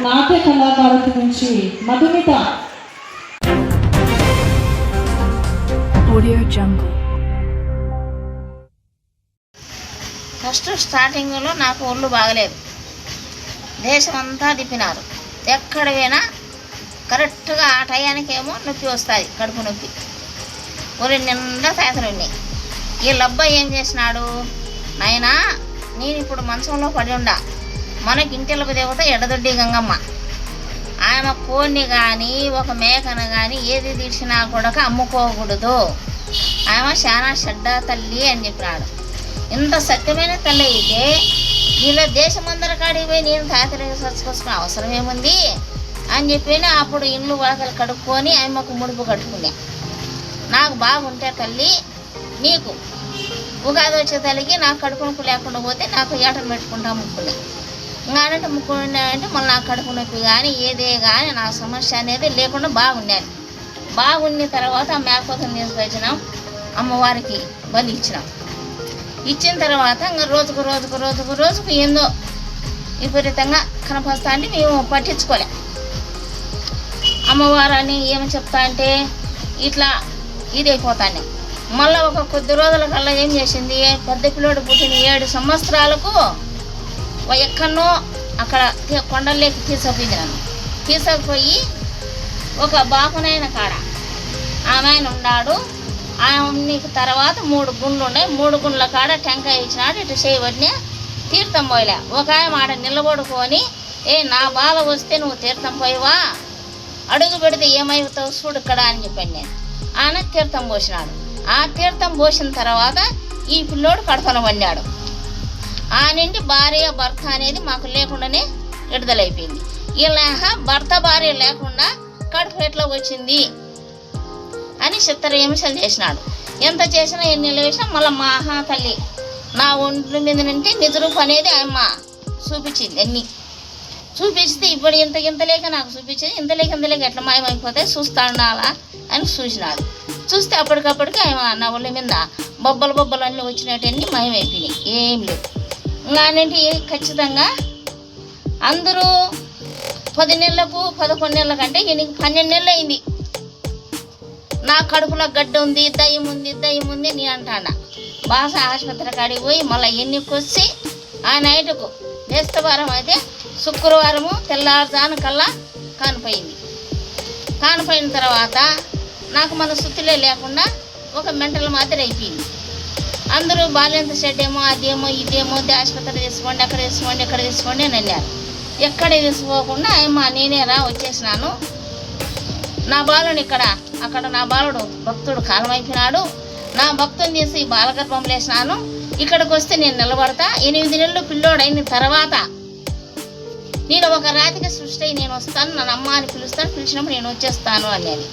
నాట్య కళాకారుల నుంచి మధుమిత. Audio Jungle. ఫస్ట్ స్టార్టింగ్లో నాకు ఒళ్ళు బాగలేదు, దేశమంతా తిప్పినారు. ఎక్కడ పోయినా కరెక్ట్గా ఆ టయానికేమో నొప్పి వస్తుంది, కడుపు నొప్పి. ఒళ్ళు నిండా తాతలు ఉన్నాయి. వీళ్ళ అబ్బాయి ఏం చేసినాడు, నాయనా నేను ఇప్పుడు మంచంలో పడి ఉండా, మనకి ఇంటిలకు దేవత ఎడదొడ్డి గంగమ్మ, ఆమె కోడిని కానీ ఒక మేకను కానీ ఏది తీసినా కూడా అమ్ముకోకూడదు, ఆమె చాలా చెడ్డ తల్లి అని చెప్పినాడు. ఇంత సత్యమైన తల్లి అయితే వీళ్ళ దేశమందరి కాడికి పోయి నేను తాతలు చచ్చుకొచ్చుకునే అవసరం ఏముంది అని చెప్పి అప్పుడు ఇండ్లు వాకలు కడుక్కొని ఆమెకు ముడుపు కట్టుకునే. నాకు బాగుంటే తల్లి నీకు ఉగాది వచ్చే తల్లికి నాకు కడుపు నొప్పి లేకుండా పోతే నాకు ఏటను పెట్టుకుంటా ముక్కునే, ఇంకా అంటే ముక్కునే అంటే మళ్ళీ నాకు కడుపు నొప్పి కానీ ఏదే కానీ నా సమస్య అనేది లేకుండా బాగుండాలి. బాగున్న తర్వాత ఆ మేకపోతను తీసుకొచ్చినాం, అమ్మవారికి బలి ఇచ్చినాం. ఇచ్చిన తర్వాత ఇంకా రోజుకు ఏందో విపరీతంగా కనపస్తా అంటే మేము పట్టించుకోలే. అమ్మవారని ఏమని చెప్తా అంటే ఇట్లా ఇదైపోతాను. మళ్ళీ ఒక కొద్ది రోజుల కల్లా ఏం చేసింది, పెద్ద పిల్లోడు పుట్టిన 7 సంవత్సరాలకు ఎక్కడనో అక్కడ కొండల్లోకి తీసుకుపోయింది. నన్ను తీసుకుపోయి ఒక బాపునైన కాడ ఆమె ఆయన ఉన్నాడు. నీకు తర్వాత 3 గుండ్లు ఉన్నాయి, 3 గుండ్ల కాడ టెంకాయ ఇచ్చినాడు, ఇటు చేయబడినే తీర్థం పోయలే. ఒక ఆయన ఆడ నిలబడుకొని నా బాధ వస్తే నువ్వు తీర్థం పోయివా, అడుగు పెడితే ఏమైతావు చూడు ఇక్కడ అని చెప్పాను నేను. ఆయన తీర్థం పోసినాడు. ఆ తీర్థం పోసిన తర్వాత ఈ పిల్లోడు కడపన పడినాడు. ఆ నుండి భార్య భర్త అనేది మాకు లేకుండానే విడుదలైపోయింది. ఇలా భర్త భార్య లేకుండా కడుపు ఎట్లా వచ్చింది అని చిత్రహింసలు చేసినాడు. ఎంత చేసినా ఎన్ని వేసినా మళ్ళీ మహా తల్లి నా ఒంటి మీద నుండి నిజరూపు అనేది అమ్మ చూపించింది. అన్నీ చూపిస్తే ఇప్పుడు ఇంతలేక నాకు చూపించింది, ఇంతలేక ఎట్లా మాయమైపోతే చూస్తా ఉండాలా అని చూసినాడు. చూస్తే అప్పటికప్పటికి ఆయన నా ఒళ్ళ మీద బొబ్బలు అన్నీ వచ్చినట్టన్నీ మాయమైపోయినాయి, ఏం లేవు. ఇంకా అన్నింటి ఖచ్చితంగా అందరూ 10 నెలలకు 11 నెలల కంటే ఈయనకి 12 నెలలు అయింది. నా కడుపులో గడ్డ ఉంది, దయ్యం ఉంది నీ అంటాడా. బాస ఆసుపత్రి కాడికి పోయి మళ్ళీ ఎన్నికొచ్చి ఆ నైటుకు బేస్తవారం అయితే శుక్రవారము తెల్లారుజాను కల్లా కానిపోయింది. కానిపోయిన తర్వాత నాకు మన సుత్తులే లేకుండా ఒక మెంటల్ మాత్రం అయిపోయింది. అందరూ బాల్యంత షెడ్ ఏమో అదేమో ఇదేమో ఆసుపత్రి తీసుకోండి, అక్కడ తీసుకోండి, ఇక్కడ తీసుకోండి అని అన్నారు. ఎక్కడ తీసుకోకుండా ఏమో నేనే వచ్చేసినాను. నా బాలుని అక్కడ నా బాలుడు భక్తుడు కాలమైపోయినాడు. నా భక్తుని తీసి బాలగర్భంలో వేసినాను. ఇక్కడికి వస్తే నేను నిలబడతా. 8 నెలలు పిల్లోడు అయిన తర్వాత నేను ఒక రాతికి సృష్టి అయి నేను వస్తాను, నన్ను అమ్మ అని పిలుస్తాను, పిలిచినప్పుడు నేను వచ్చేస్తాను అనేది.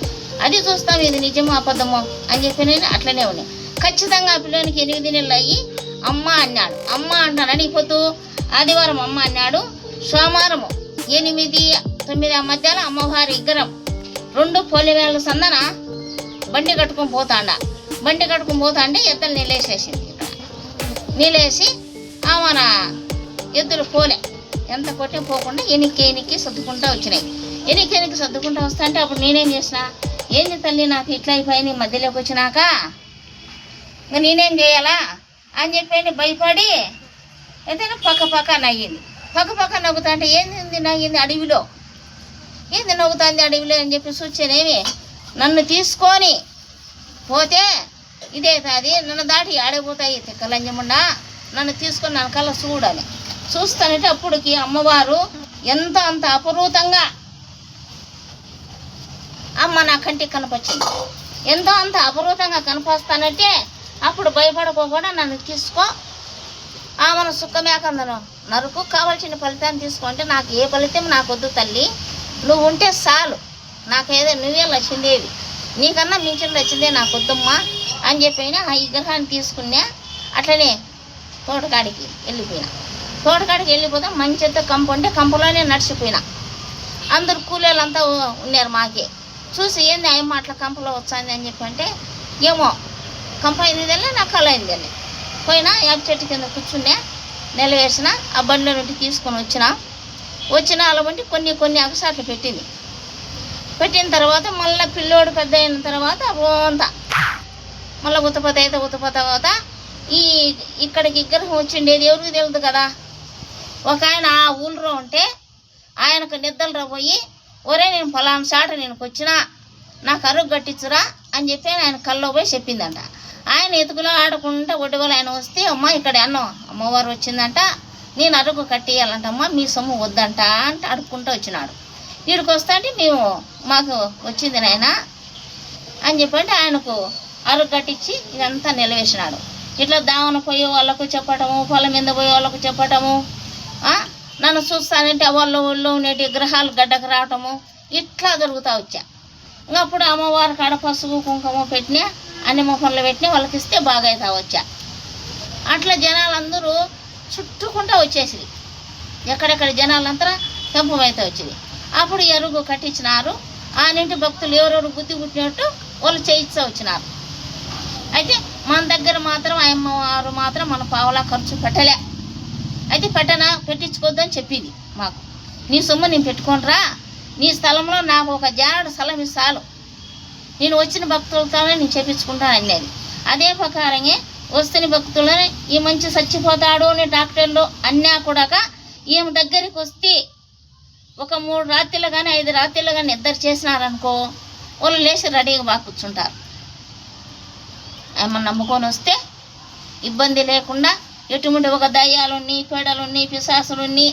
అది చూస్తాను ఇది నిజమో అబద్ధమో అని చెప్పి నేను అట్లనే ఉన్నాయి. ఖచ్చితంగా ఆ పిల్లోనికి 8 నెలలు అయ్యి అమ్మ అన్నాడు. అమ్మ అంటానని ఇప్పుడు ఆదివారం అమ్మ అన్నాడు, సోమవారము 8, 9 మధ్యాహ్నం అమ్మవారి విగ్రహం 2 పోలివేళ్ళ సందన బండి కట్టుకొని పోతా అంటే ఎద్దులు నీళ్ళేసేసింది. నీళ్ళేసి మన ఎద్దులు పోలే, ఎంత కొట్టి పోకుండా ఎనికి సర్దుకుంటూ వచ్చినాయి. ఎనికి సర్దుకుంటూ వస్తా అంటే అప్పుడు నేనేం చేసిన, ఏంది తల్లి నాకు ఇట్లా అయిపోయింది మధ్యలోకి వచ్చినాక ఇంకా నేనేం చేయాలా అని చెప్పి భయపడి ఏదైనా పక్క నవ్వింది. పక్క నవ్వుతా అంటే ఏంది నవ్వింది అడవిలో, ఏంది నవ్వుతుంది అడవిలో అని చెప్పి చూచానేమి. నన్ను తీసుకొని పోతే ఇదే అది నన్ను దాటి ఆడైపోతాయి తిక్కలంజముండా, నన్ను తీసుకొని నన్ను కల్లా చూడాలి. చూస్తానంటే అప్పటికి అమ్మవారు అంత అపరూతంగా అమ్మ నా కంటికి కనపచ్చింది. అంత అపరూతంగా కనపస్తానంటే అప్పుడు భయపడకోకుండా నన్ను తీసుకో, మన సుక్క మేకందను నరుకు కావాల్సిన ఫలితాన్ని తీసుకుంటే నాకు ఏ ఫలితం నాకు వద్దు తల్లి, నువ్వు ఉంటే చాలు, నాకేదో నువ్వే లచ్చిందేవి, నీకన్నా మించిన లచ్చిందే నాకు వద్దమ్మా అని చెప్పిన ఆ విగ్రహాన్ని తీసుకున్నా. అట్లనే తోటకాడికి వెళ్ళిపోతా మంచితో కంప ఉంటే కంపలోనే నడిచిపోయినా. అందరు కూలీలంతా ఉన్నారు మాకే. చూసి ఏంది అయ్యమ్మ అట్లా కంపలో వచ్చింది అని చెప్పి అంటే ఏమో కంప అయింది నాకు కళ అయింది. పోయినా యాప చెట్టు కింద కూర్చున్నా, నిలవేసిన ఆ బండిలో నుండి తీసుకొని వచ్చిన. వచ్చిన వాళ్ళ కొన్ని కొన్ని అగసాట్లు పెట్టింది. పెట్టిన తర్వాత మళ్ళీ పిల్లోడు పెద్ద అయిన తర్వాత అంతా మళ్ళీ ఉత్తపత ఇక్కడికి విగ్రహం వచ్చిండేది ఎవరికి తెలియదు కదా. ఒక ఆయన ఆ ఊళ్ళో ఉంటే ఆయనకు నిద్రలో పోయి, ఒరే నేను ఫలానా చాట నేను వచ్చినా నాకు అరుగు కట్టించురా అని చెప్పి ఆయన కల్లో పోయి చెప్పిందంట. ఆయన ఎతుకులో ఆడుకుంటే ఒడ్డుగోలు ఆయన వస్తే, అమ్మ ఇక్కడ అమ్మవారు వచ్చిందంట, నేను అరుగు కట్టియాలంటమ్మా, మీ సొమ్ము వద్దంట అంటే అడుక్కుంటూ వచ్చినాడు. వీడికి వస్తా అంటే మాకు వచ్చింది నాయన అని చెప్పంటే ఆయనకు అరుగు కట్టించి ఇదంతా నిలవేసినాడు. ఇట్లా దావన పోయే వాళ్ళకు చెప్పటము, పొలం మీద పోయే వాళ్ళకు చెప్పటము, నన్ను చూస్తానంటే వాళ్ళు ఉండేటి విగ్రహాలు గడ్డకు రావటము, ఇట్లా జరుగుతూ వచ్చా. ఇంకా అప్పుడు అమ్మవారి కాడ పసుపు కుంకుమ పెట్టినా, అన్ని మొక్కలు పెట్టినా వాళ్ళకి ఇస్తే బాగా అవుతా వచ్చా. అట్లా జనాలందరూ చుట్టుకుంటూ వచ్చేసింది, ఎక్కడెక్కడ జనాలంతా పెంపమైతే వచ్చింది. అప్పుడు ఎరుగు కట్టించినారు. ఆ నింటి భక్తులు ఎవరెవరు బుద్ధి పుట్టినట్టు వాళ్ళు చేయిస్తూ వచ్చినారు. అయితే మన దగ్గర మాత్రం ఆ అమ్మవారు మాత్రం మన పావలా ఖర్చు పెట్టలే. అయితే పెట్టించుకోవద్దని చెప్పింది మాకు. నీ సొమ్ము నేను పెట్టుకోనరా, నీ స్థలంలో నాకు ఒక జానడు స్థలం ఇస్తాను, నేను వచ్చిన భక్తులతోనే నేను చేపించుకుంటాను అనేది. అదే ప్రకారంగా వస్తున్న భక్తులనే ఈ మంచి చచ్చిపోతాడు అని డాక్టర్లు అన్నా కూడా ఈమె దగ్గరికి వస్తే ఒక 3 రాత్రులు కానీ 5 రాత్రులు కానీ నిద్ర చేసినారనుకో, వాళ్ళు లేచి రెడీగా బాగా కూర్చుంటారు. ఏమన్నా నమ్ముకొని వస్తే ఇబ్బంది లేకుండా ఎటువంటి ఒక దయ్యాలున్ని, పేడలున్ని, పిశాసులున్ని,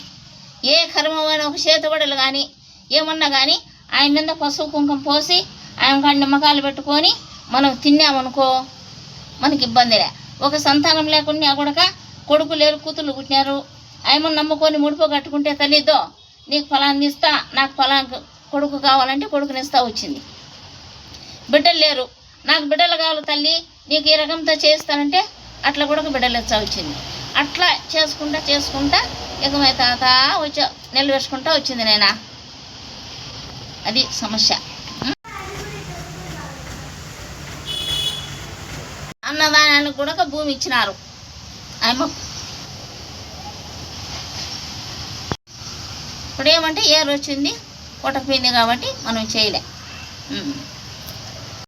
ఏ కర్మమైన ఒక చేతుబడులు కానీ ఏమన్నా కానీ ఆయన మీద పసుపు కుంకుమ పోసి ఆయన కాడ నిమ్మకాయలు పెట్టుకొని మనం తిన్నామనుకో మనకి ఇబ్బందిలే. ఒక సంతానం లేకుండా కూడా కొడుకు లేరు, కూతుళ్ళు పుట్టినారు, ఆయమని నమ్ముకొని ముడిపో కట్టుకుంటే తల్లిదో నీకు ఫలాన్ని ఇస్తా, నాకు ఫలానా కొడుకు కావాలంటే కొడుకునిస్తా వచ్చింది. బిడ్డలు లేరు, నాకు బిడ్డలు కావాలి తల్లి, నీకు ఈ రకంతో చేస్తానంటే అట్లా కూడా బిడ్డలు ఇస్తా వచ్చింది. అట్లా చేసుకుంటా ఎగమై తాత వచ్చా నిలవేసుకుంటా వచ్చింది నేనా. అది సమస్య. అన్నదానానికి కూడా భూమి ఇచ్చినారు ఆయమ్మ. ఇప్పుడు ఏమంటే ఏరు వచ్చింది, కొట్టకపోయింది కాబట్టి మనం చేయలే.